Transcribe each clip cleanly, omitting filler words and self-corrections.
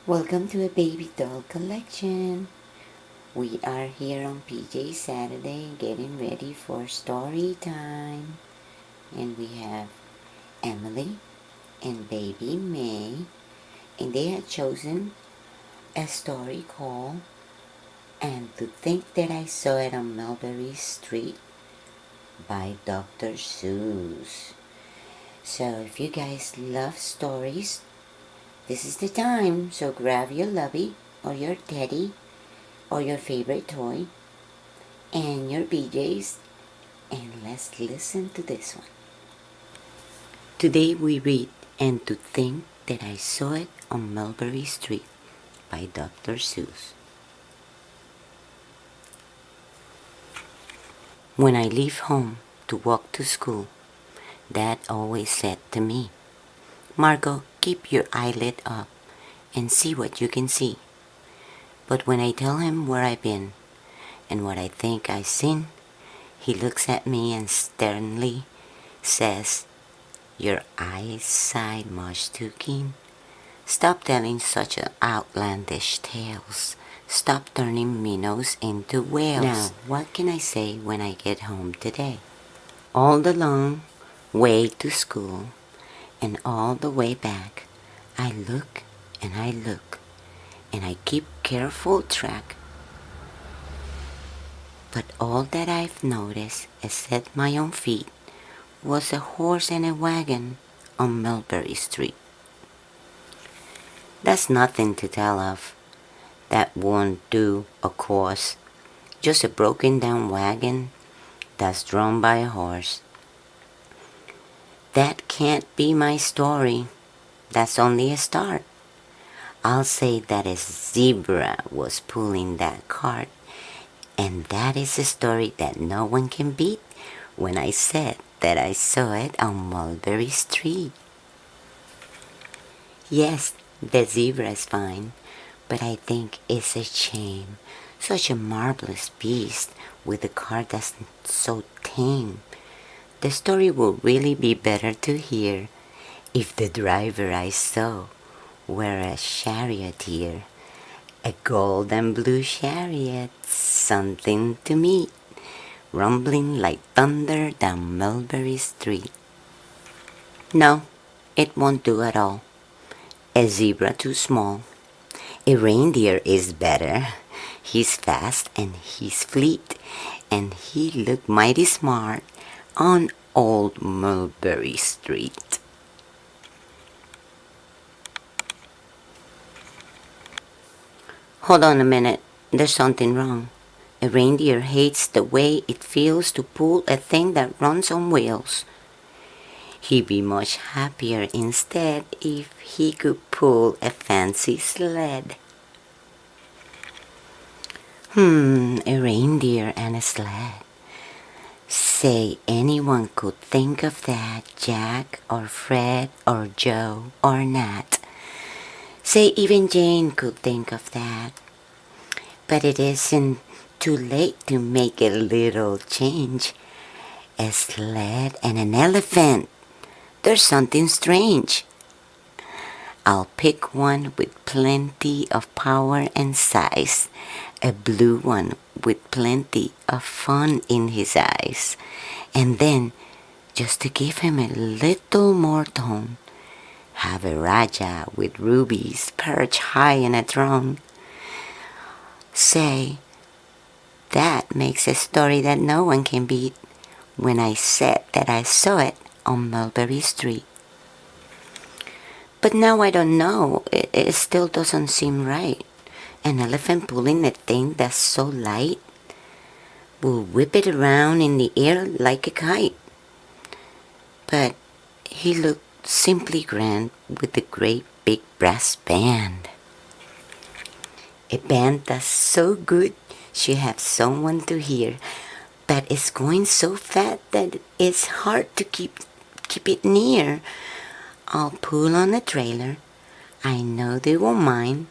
Welcome to a baby doll collection. We are here on PJ Saturday getting ready for story time. And we have Emily and baby May. And they have chosen a story called And to Think That I Saw It on Mulberry Street by Dr. Seuss. So if you guys love stories, this is the time. So grab your lovey or your teddy or your favorite toy and your BJs, and let's listen to this one. Today we read And to Think That I Saw It on Mulberry Street by Dr. Seuss. When I leave home to walk to school, Dad always said to me, Margot, keep your eyelid up and see what you can see. But when I tell him where I've been and what I think I've seen, he looks at me and sternly says, Your eyesight much too keen. Stop telling such outlandish tales. Stop turning minnows into whales. Now, what can I say when I get home today? All the long way to school and all the way back, I look and I look and I keep careful track. But all that I've noticed except my own feet was a horse and a wagon on Mulberry Street. That's nothing to tell of. That won't do, of course. Just a broken down wagon that's drawn by a horse. That can't be my story. That's only a start. I'll say that a zebra was pulling that cart, and that is a story that no one can beat when I said that I saw it on Mulberry Street. Yes, the zebra is fine, but I think it's a shame. Such a marvelous beast with a car that's so tame. The story would really be better to hear if the driver I saw were a charioteer, a gold and blue chariot, something to meet, rumbling like thunder down Mulberry Street. No, it won't do at all. A zebra too small. A reindeer is better. He's fast and he's fleet, and he looked mighty smart on old Mulberry Street. Hold on a minute, there's something wrong. A reindeer hates the way it feels to pull a thing that runs on wheels. He'd be much happier instead if he could pull a fancy sled. A reindeer and a sled. Say anyone could think of that, Jack or Fred or Joe or Nat. Say even Jane could think of that. But it isn't too late to make a little change. A sled and an elephant. There's something strange. I'll pick one with plenty of power and size, a blue one with plenty of fun in his eyes, and then, just to give him a little more tone, have a Raja with rubies perched high in a throne. Say, that makes a story that no one can beat when I said that I saw it on Mulberry Street. But now I don't know, it still doesn't seem right. An elephant pulling a thing that's so light will whip it around in the air like a kite. But he looked simply grand with a great big brass band. A band that's so good should have someone to hear, but it's going so fast that it's hard to keep it near. I'll pull on a trailer. I know they won't mind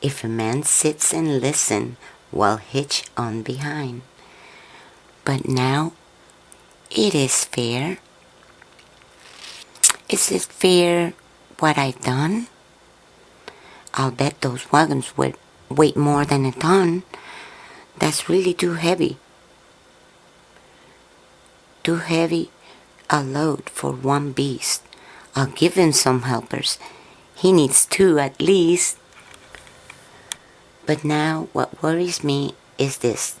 if a man sits and listens while hitched on behind. But now it is fair. Is it fair what I've done? I'll bet those wagons would weigh more than a ton. That's really too heavy. Too heavy a load for one beast. I'll give him some helpers. He needs two at least. But now what worries me is this.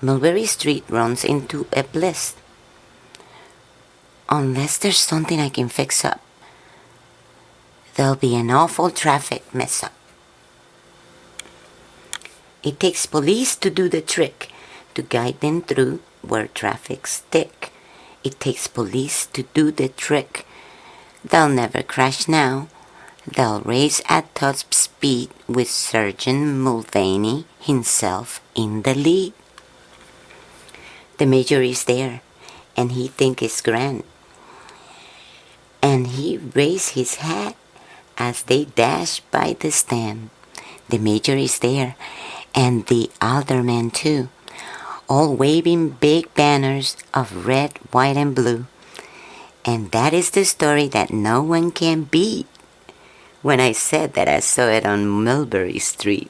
Mulberry Street runs into a bliss. Unless there's something I can fix up, there'll be an awful traffic mess up. It takes police to do the trick, to guide them through where traffic's thick. It takes police to do the trick. They'll never crash now. They'll race at top speed with Sergeant Mulvaney himself in the lead. The major is there, and he think it's grand. And he raise his hat as they dash by the stand. The major is there, and the aldermen too, all waving big banners of red, white, and blue. And that is the story that no one can beat. When I said that I saw it on Mulberry Street.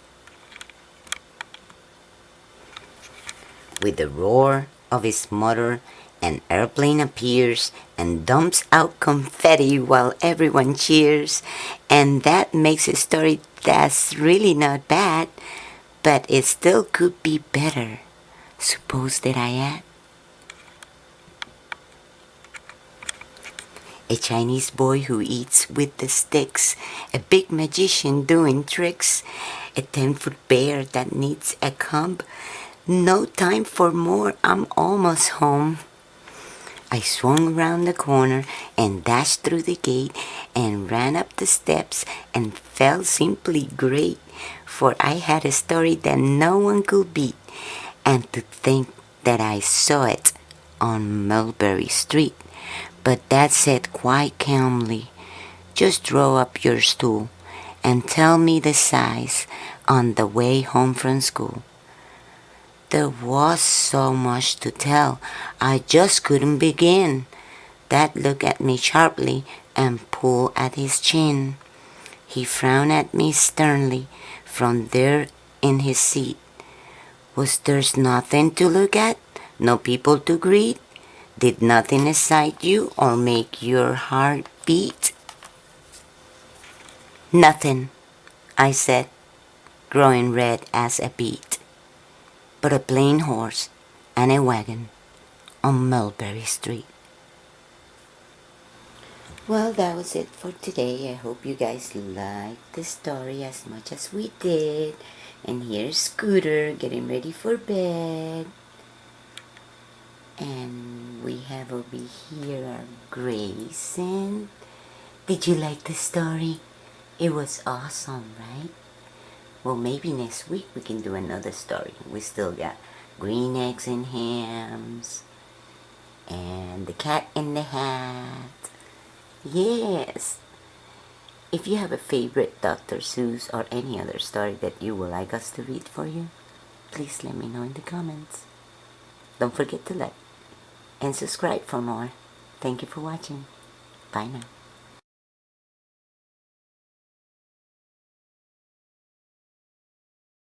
With the roar of his motor, an airplane appears and dumps out confetti while everyone cheers. And that makes a story that's really not bad, but it still could be better. Suppose that I add a Chinese boy who eats with the sticks, a big magician doing tricks, a 10-foot bear that needs a comb. No time for more, I'm almost home. I swung around the corner and dashed through the gate and ran up the steps and felt simply great, for I had a story that no one could beat. And to think that I saw it on Mulberry Street. But Dad said quite calmly, just draw up your stool and tell me the size on the way home from school. There was so much to tell, I just couldn't begin. Dad looked at me sharply and pulled at his chin. He frowned at me sternly from there in his seat. Was there nothing to look at? No people to greet? Did nothing excite you or make your heart beat? Nothing, I said, growing red as a beet, but a plain horse and a wagon on Mulberry Street. Well, that was it for today. I hope you guys liked the story as much as we did. And here's Scooter getting ready for bed. And we have over here our Grayson. Did you like the story? It was awesome, right? Well, maybe next week we can do another story. We still got green eggs and hams. And the cat in the hat. Yes. If you have a favorite Dr. Seuss or any other story that you would like us to read for you, please let me know in the comments. Don't forget to like and subscribe for more. Thank you for watching. Bye now.